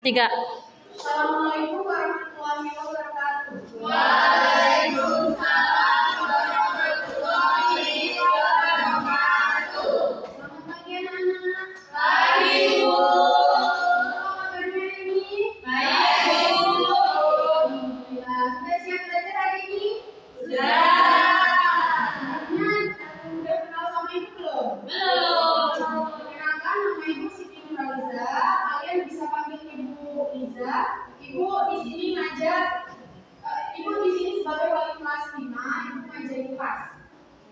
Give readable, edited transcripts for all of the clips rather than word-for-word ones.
Tiga. Assalamualaikum warahmatullahi wabarakatuh. Waalaikumsalam warahmatullahi wabarakatuh. Selamat pagi anak-anak. Pagi, Bu. Apa kabarnya ini? Baik, Bu. Alhamdulillah. Sudah siap belajar hari ini? Sudah. Udah kenal sama ibu belum? Belum. Perkenalkan, nama ibu Siti Nurhaliza. Kalian bisa panggil ibu Liza. Ibu di sini ngajar. Ibu di sini sebagai wali kelas 5. Ibu ngajarin kelas.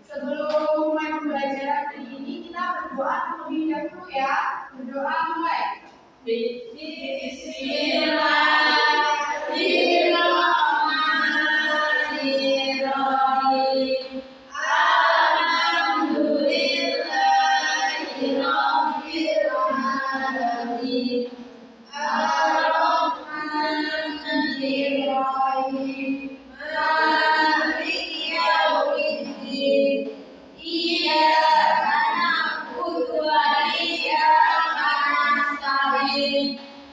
Sebelum mulai pembelajaran hari ini, kita berdoa terlebih dahulu ya. Berdoa mulai. Bismillahirrahmanirrahim. Alhamdulillahirabbil alamin. Ar-Rahmanir-Rahim. Maliki yaumiddin. Iyyaka na'budu wa iyyaka nasta'in.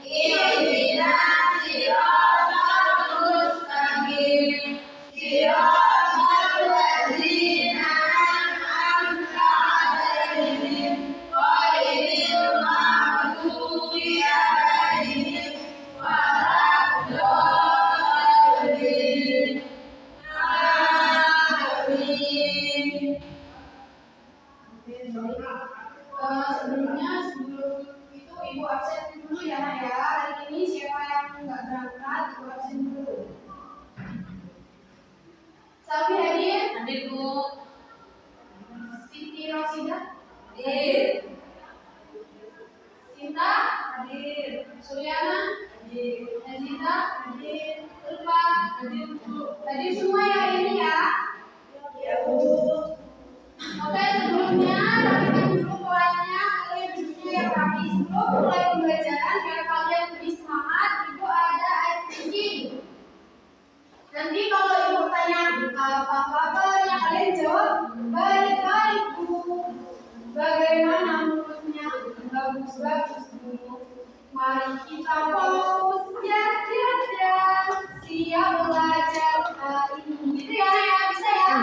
Ihdinas siratal mustaqim. Siratal ladzina an'amta 'alaihim ghairil maghdubi 'alaihim waladdallin. Amin. Sebelum itu ibu absen dulu ya Nak ya. Hari ini siapa yang nggak berangkat ibu absen dulu. Sapi hadir. Hadir, Bu. Siti Rosida. Hadir. Sinta. Hadir. Suryana. Hadir. Ezita. Hadir. Ulfa. Hadir, Bu. Hadir semua ya ini ya. Ya, Bu. Oke, sebelumnya rapikan dulu kelasnya. Kalian duduknya yang rapi. Sebelum mulai pembelajaran biar kalian lebih semangat, ibu ada ice breaking. Nanti kalau ibu tanya apa kabarnya, kalian jawab baik-baik Bu. Bagaimana menurutnya? Bagus-bagus Bu. Mari kita fokus, siap belajar hari ini. Gitu ya, ya bisa ya.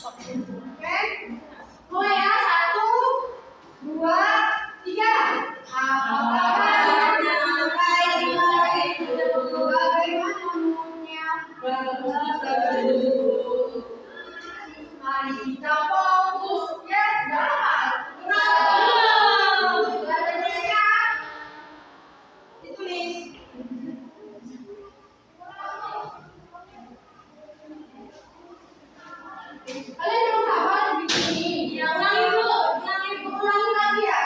Oke, mulai ya. 1, 2, 3. Apa kabarnya? Baik-baik Bu. Bagaimana menurutnya? Mari kita fokus, ya dapat. Belajarnya siap. Ditulis. Kalian belum hafal di sini? Ya, ulangi, Bu. Ulangi lagi ya.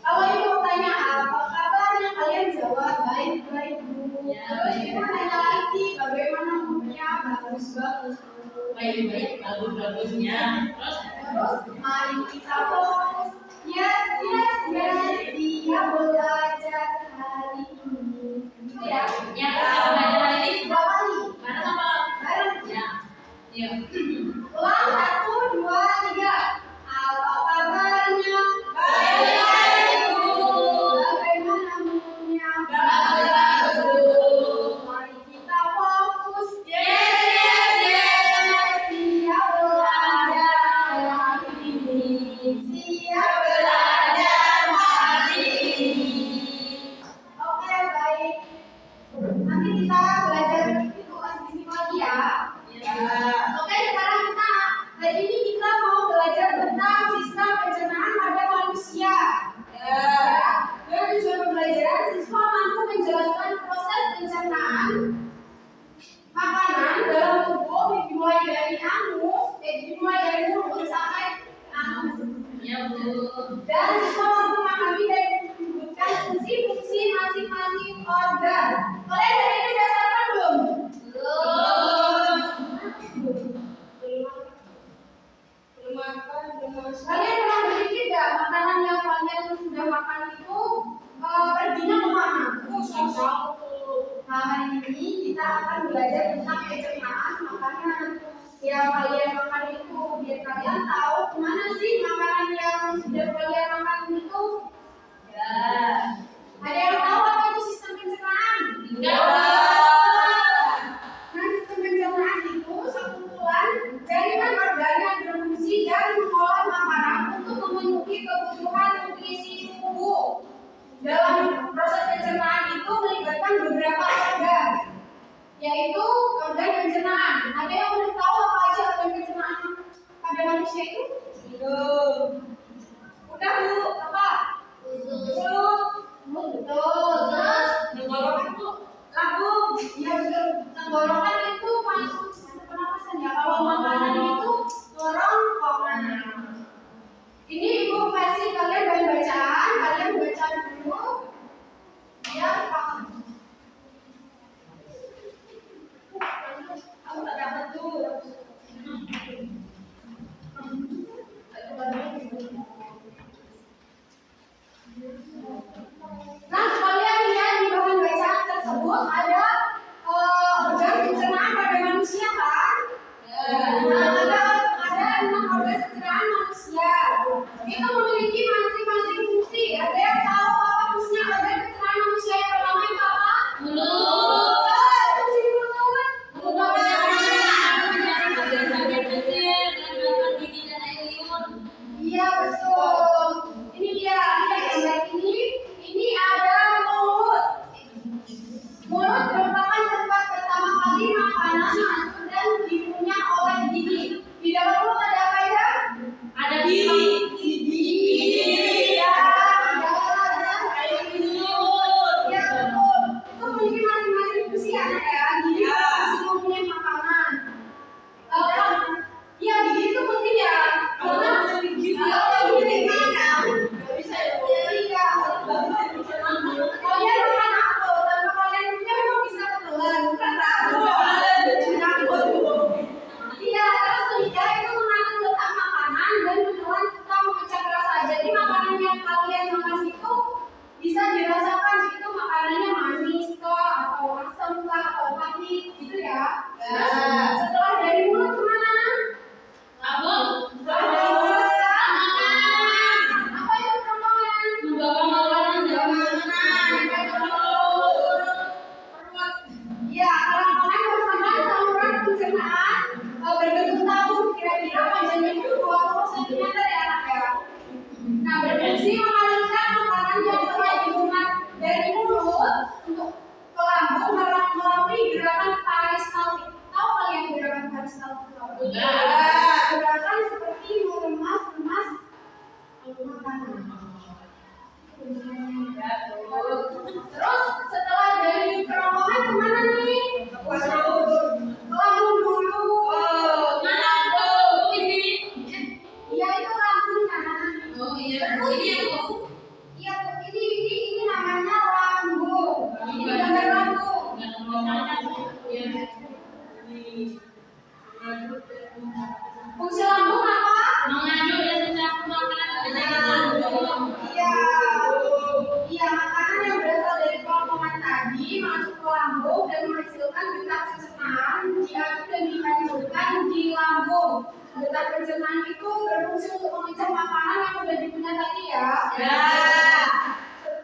Kalau ibu tanya apa kabarnya, kalian jawab baik-baik Bu. Ya, Terus ibu baik. tanya lagi bagaimana moodnya, bagus-bagus Bu. Baik-baik, bagus-bagusnya. Terus mari kita fokus. Yes, siap belajar hari ini. Gitu ya. Ya, siapa belajar hari ini? Berapa kali? Bareng apa? Bareng. Ya. Yuk. Ulang 1, 2, 3. Apa kabarnya? Baik-baik, Bu. Bagaimana moodnya? Bagus-bagus, Bu. Mari kita fokus. Yes. Siap belajar hari ini. Siap Belajar hari ini. Oke, baik. Nanti kita belajar itu asli lagi ya. Ya. Oke, sekarang hari ini kita mau belajar tentang sistem pencernaan pada manusia. Ya. Dengan tujuan pembelajaran, siswa mampu menjelaskan proses pencernaan makanan dalam tubuh dimulai dari mulut sampai anus. Ya, Bu. Dan siswa mampu memahami dan menyebutkan fungsi-fungsi masing-masing organ. Kalian hari ini sudah sarapan belum? Belum. Kalian pernah berpikir nggak makanan yang kalian sudah makan itu perginya kemana? Nah, hari ini kita akan belajar tentang pencernaan makanan yang kalian makan itu, biar kalian tahu kemana sih makanan yang sudah kalian makan itu. Ya. yaitu organ pencernaan. Ada yang udah tahu apa aja organ pencernaan pada manusia itu? Belum. Udah Bu, apa? Mulut. Betul. Terus Tenggorokan tuh lambung. ya betul. Tenggorokan itu masuk sistem pernapasan ya. Kalau makanan itu kerongkongan. Ini Ibu kasih kalian bahan bacaan, kalian baca dulu. Ya, paham. Aku tak dapat tuh. Nah, kalian lihat di bahan bacaan tersebut ada organ pencernaan pada manusia kan? Nah, ada 6 organ pencernaan manusia. Itu memiliki masing-masing fungsi. Ada yang tahu apa fungsinya organ pencernaan manusia yang pertama itu apa? Mulut. Fungsi mulut. Mulut bagian kecil dan gigi dan air liur. Iya betul. Ini dia, lihat gambar ini. Ini ada mulut. Mulut merupakan tempat pertama kali makanan masuk dan dikunyah oleh gigi. Di dalam mulut ada apa aja? Ada gigi. Ya, ada Air liur. ya betul. Itu memiliki masing-masing fungsi anak ya. Gigi Ya. masih mempunyai makanan. Ya gigi itu penting ya. Karena kalau gigi makan, Gak bisa ya. iya. Kalian makan apa? Tanpa kalian punya memang bisa ketelan, bukan tahu. Iya, terus lidah itu mengatur letak makanan dan menelan serta memecah rasa. Jadi makanan yang kalian makan itu bisa dirasakan itu makanannya manis kah atau asam kah atau pahit gitu ya. Terus setelah dari mulut kemana? Lambung. Apa itu kerongkongan? Membawa makanan dari Ya, kerongkongan merupakan saluran pencernaan berbentuk tabung kira-kira panjangnya itu 20 cm ya anak ya. Nah, berfungsi mengalirkan makanan yang telah dimuat dari mulut untuk ke lambung melalui gerakan peristaltik. Tahu kalian gerakan peristaltik? Gerakan seperti meremas-remas makanan. Terus setelah dari kerongkongan kemana nih? Lambung dulu. Mana tuh ini? Iya itu lambung kanan. Oh iya, ini yang mau. Iya ini namanya lambung. Ini gambar lambung. Nggak ada masalahnya. Iya. Fungsi lambung apa? Mengandung dan mencakup makanan pada jaringan lambung. Iya. Iya makanan yang berasal dari kerongkongan tadi masuk ke lambung dan menghasilkan detak pencernaan diaduk dan dihancurkan di lambung. Detak pencernaan itu berfungsi untuk memecah makanan yang sudah dipunya tadi ya. Ya.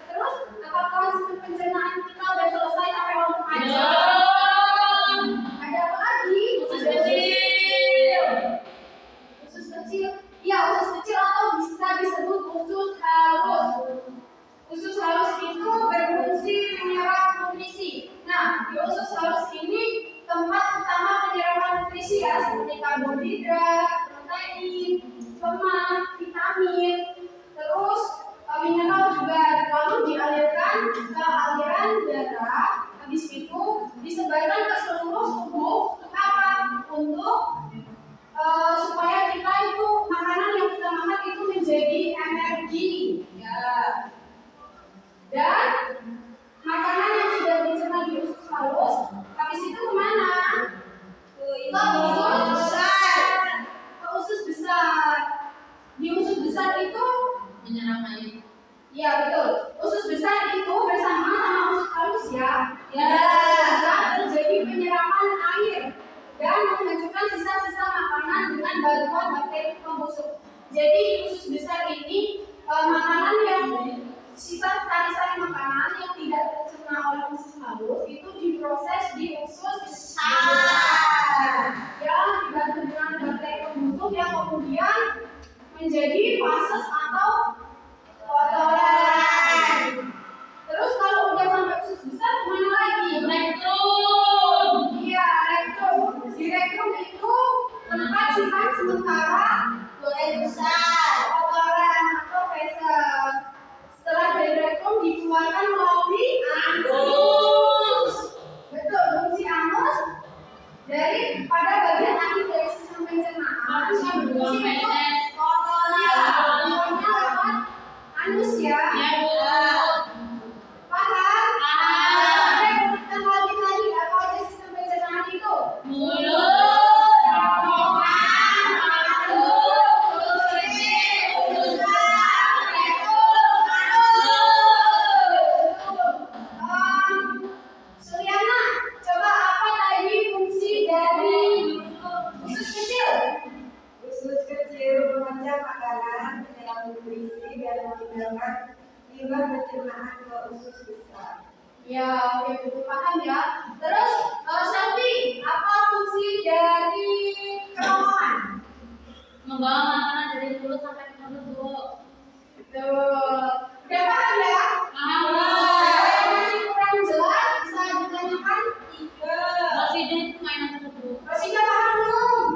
Terus apakah sistem pencernaan kita udah selesai sampai lambung aja? Belum. Ada apa lagi? Usus kecil. Usus kecil. Ya usus kecil atau bisa disebut usus halus. Usus halus itu berfungsi menyerap nutrisi. Nah, di usus halus ini tempat utama penyerapan nutrisi ya, seperti karbohidrat, protein, lemak, vitamin, terus mineral juga. Lalu dialirkan ke aliran darah. Habis itu disebarkan ke seluruh tubuh. Untuk apa? Untuk supaya kita itu makanan yang kita makan itu menjadi energi. Ya. Dan makanan yang sudah dicerna di usus halus, habis itu kemana? Ke usus besar. Ke usus besar. Di usus besar itu, Menyerap air. ya betul. Usus besar itu bersama sama usus halus ya. Ya. Bisa terjadi penyerapan air dan menghancurkan sisa-sisa makanan dengan bantuan bakteri pembusuk. Jadi di usus besar ini makanan yang sisa-sisa makanan yang tidak tercerna oleh usus halus itu diproses di usus besar yang dibantu dengan bakteri pembusuk yang kemudian menjadi fases atau kotoran. Terus kalau udah sampai usus besar kemana lagi? Rektum. pencernaan ke usus besar. Ya, oke, betul paham ya. Terus, Selvi, apa fungsi dari kerongkongan? Membawa makanan dari mulut sampai ke mulut, Bu. Betul. Udah paham ya? Paham, Bu. Yang masih kurang jelas bisa ditanyakan. Rosida itu mainan tersebut. Rosida paham belum?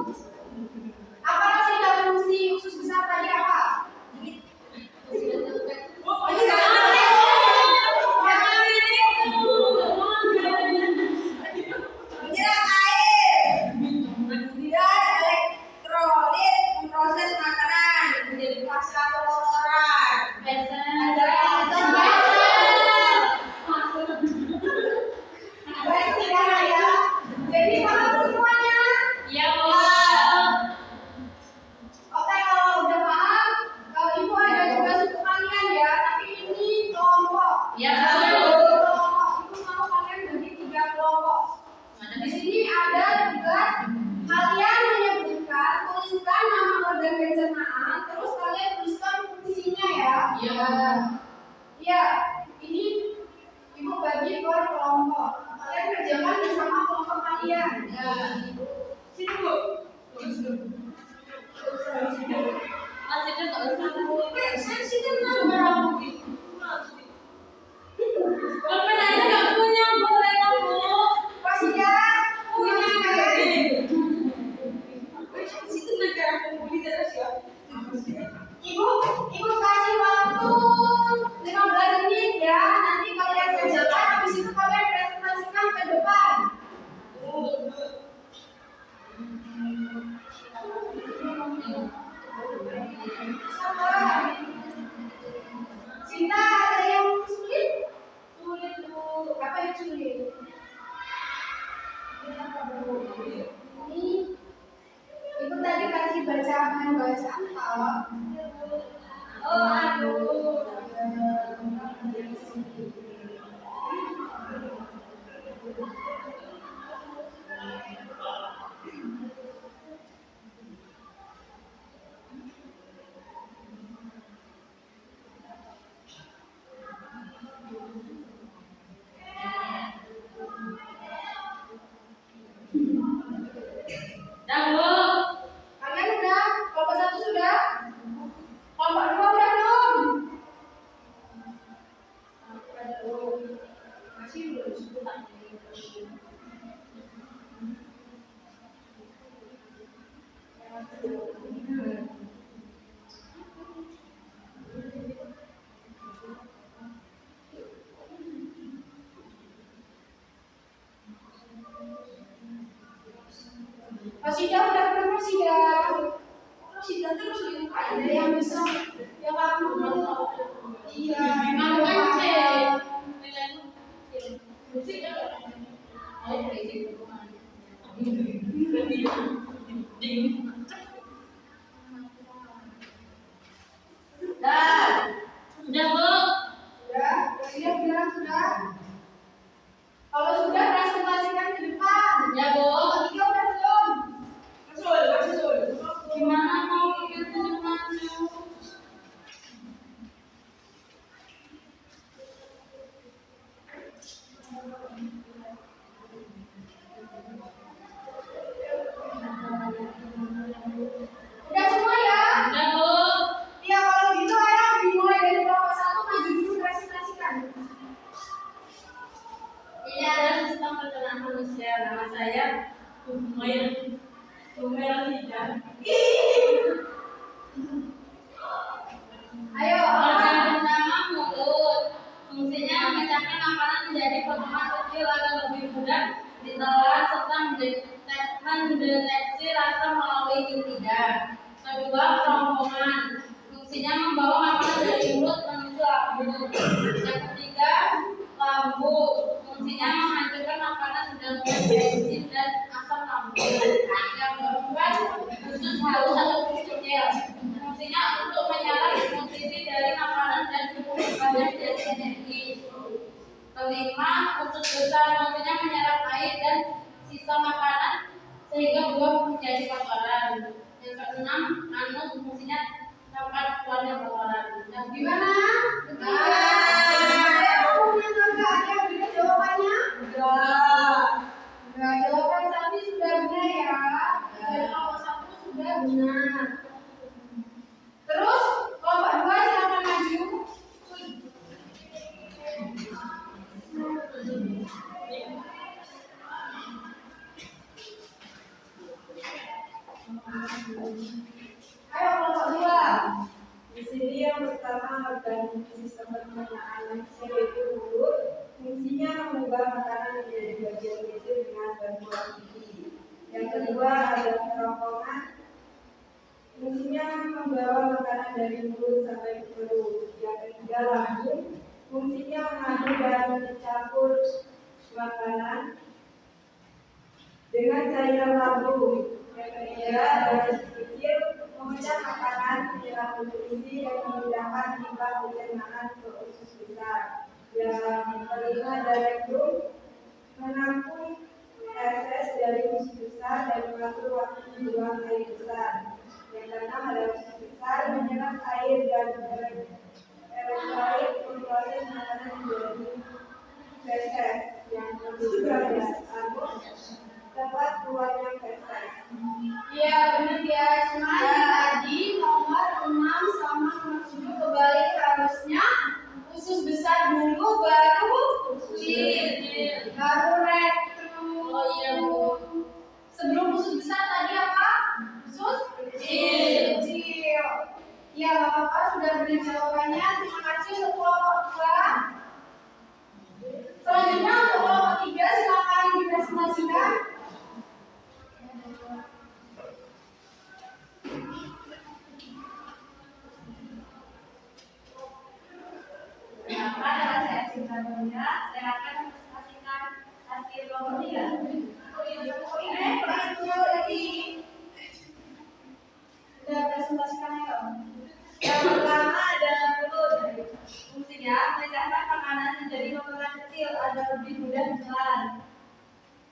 Apa Rosida fungsi usus besar tadi apa? Menyerap air. Kemudian elektrolit memproses makanan menjadi pasta kotoran. Baik, sekarang ya. Jadi paham semuanya? Iya, Bu. Oke, kalau udah paham, Ibu ada juga suku kalian ya, tapi ini kelompok. Iya, Kelompok. Ibu mau kalian bagi 3 kelompok. Di sini ada tugas kalian menyebutkan, tuliskan nama organ pencernaan, terus kalian tuliskan fungsinya ya. Iya. Iya, ini Ibu bagi per kelompok. Kalian kerjakan bersama kelompok kalian. Ya. Sini Bu. Masih kan nggak usah, Bu. Saya sih kan nambah. Pulpen aja nggak punya, Bu. Rela, Bu. Pasti ya. Situ negara pemuli terus ya. Ibu kasih waktu 15 menit ya. Nanti kalian kerjakan, habis itu kalian presentasikan ke depan. Sabar. Cinta, ada yang sulit? Sulit Bu. Apa yang sulit? Ini Ibu tadi kasih bacaan kalau Oh, aduh. Dah, Bu. kalian udah? Kelompok 1 sudah? Kelompok 2 udah belum? Masih belum. Rosida udah belum Rosida? Rosida terus Ada yang bisa yang kamu iya Mau kan, C. musik Oh, berisik. dah Udah, Bu. sudah Rosida bilang sudah kalau sudah presentasikan ke depan Ya, Bu. kelompok 3 udah belum Masul. Gimana mau bikin semuanya? udah semua ya Udah, Bu. iya kalau gitu ayo dimulai dari kelompok 1 maju dulu presentasikan Ini adalah sistem pencernaan manusia. Nama saya Rosida. ayo Organ pertama mulut. Fungsinya memecahkan makanan menjadi potongan kecil agar lebih mudah ditelan serta mendeteksi rasa melalui lidah. Kedua, kerongkongan. Fungsinya membawa makanan dari mulut menuju lambung. Yang ketiga, lambung. Fungsinya menghancurkan makanan dengan bensin dan asam lambung. Yang keempat, usus halus atau usus kecil. Fungsinya untuk menyerap nutrisi dari makanan dan badan jadi energi. Kelima, usus besar. Fungsinya menyerap air dan sisa makanan sehingga buah menjadi kotoran. Yang keenam, anus. Fungsinya tempat keluarnya kotoran. Yang gimana? Betul ya? kedua ada kerongkongan. Fungsinya membawa makanan dari mulut sampai ke perut. Yang ketiga lambung. Fungsinya mengadu dan mencampur makanan dengan cairan lambung. Yang ketiga adalah kecil, memecah makanan, menyerap nutrisi dan memudahkan limbah pencernaan ke usus besar. Yang kelima ada rektum, menampung feses dari usus besar dan mengatur waktu buang air besar. Yang keenam ada usus besar, menyerap air dan elektrolit memproses makanan menjadi feses. Yang ketujuh ada anus, tempat keluarnya feses. Iya benar ya, cuma tadi nomor 6 sama nomor 7 kebalik harusnya usus besar dulu baru kulit, baru rektum. Oh iya Bu. Sebelum usus besar tadi apa? Usus kecil. Ya Bapak sudah beri jawabannya. Terima kasih untuk kelompok 2. Selanjutnya untuk kelompok 3 silakan dipresentasikan. Pada saya sebenarnya saya akan mempresentasikan hasil kelompok 3. Sudah presentasikan ya? Yang pertama ada mulut. Fungsinya memecahkan makanan menjadi potongan kecil agar lebih mudah ditelan.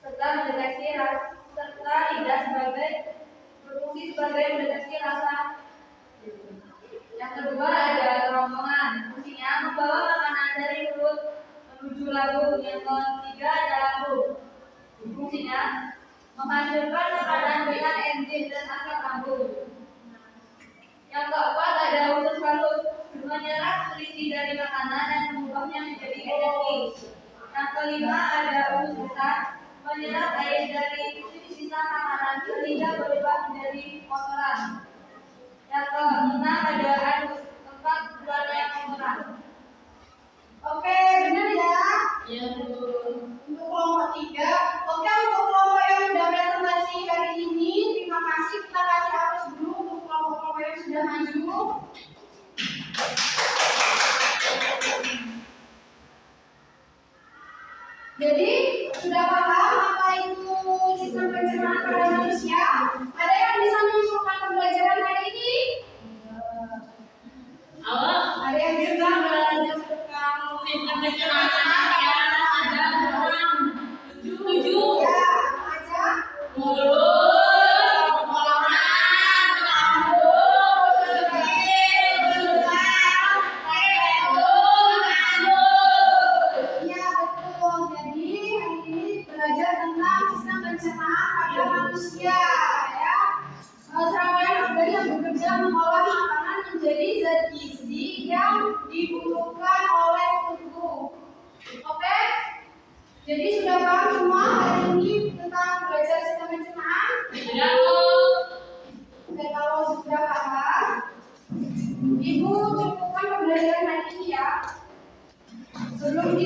Serta mendeteksi rasa, serta lidah berfungsi sebagai mendeteksi rasa. Yang kedua ada kerongkongan. Fungsinya membawa makanan dari mulut menuju lambung. Yang ketiga ada lambung. Fungsinya menghancurkan makanan dengan enzim dan asam lambung. Yang keempat ada usus halus, menyerap nutrisi dari makanan dan mengubahnya menjadi energi. Yang kelima ada usus besar, menyerap air dari sisa makanan sehingga berubah menjadi kotoran. Yang keenam ada anus, tempat keluarnya kotoran. Oke, benar ya? Iya Bu. Untuk kelompok 3. Oke, untuk kelompok yang sudah presentasi hari ini, terima kasih. Kita kasih aplaus dulu untuk kelompok-kelompok yang sudah maju. Jadi, sudah paham apa itu sistem pencernaan pada manusia? Ada yang bisa menyimpulkan pembelajaran hari ini? Ada yang bisa belajar tentang sistem pencernaan manusia ada 7. Ya, aja. Mulut, tenggorokan, lambung, kecil, besar, rektum, anus. Ya, betul. Jadi, hari ini belajar tentang sistem pencernaan pada manusia, ya. Serangkaian organ yang bekerja mengolah makanan menjadi zat gizi yang dibutuhkan oleh tubuh. Oke? Jadi sudah paham semua hari ini tentang belajar sistem pencernaan? Sudah Bu. Oke, kalau sudah paham, Ibu cukupkan pembelajaran hari ini ya. Sebelum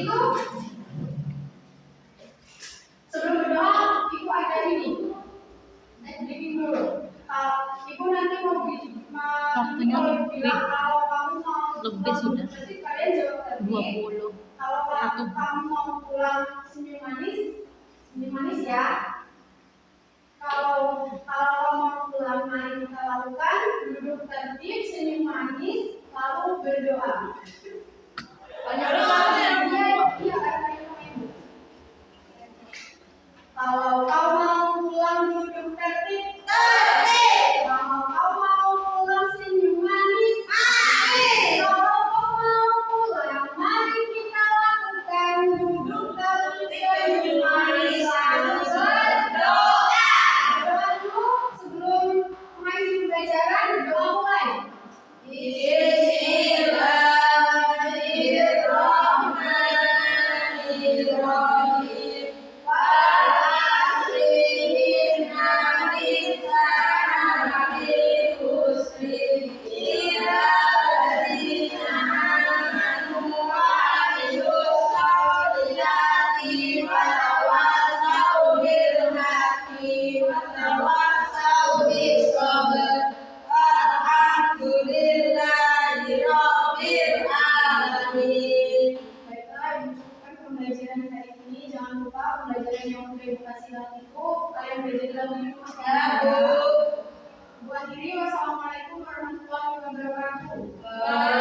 berdoa, Ibu ada ini. Briefing dulu. Ibu nanti mau Waktunya bilang kalau kamu mau lebih sudah. berarti kalian jawab tadi. 20. Kalau kamu mau pulang senyum manis ya. Kalau kamu mau pulang, mari kita lakukan duduk tertib, senyum manis, lalu berdoa. Iya, kalau kau mau pulang duduk tertib, kalau kau mau pulang senyum manis, kalau kau mau pulang, mari kita lakukan duduk tertib, senyum manis, lalu berdoa. Berdoa dulu sebelum mulai pembelajaran, berdoa mulai. Bismillahirrahmanirrahim. pembelajaran hari ini. Jangan lupa pembelajaran yang beredukasi itu kalian belajar dalam hidup. Ya, Bu. Bu akhiri, wassalamualaikum warahmatullahi wabarakatuh. Waalaikumsalam.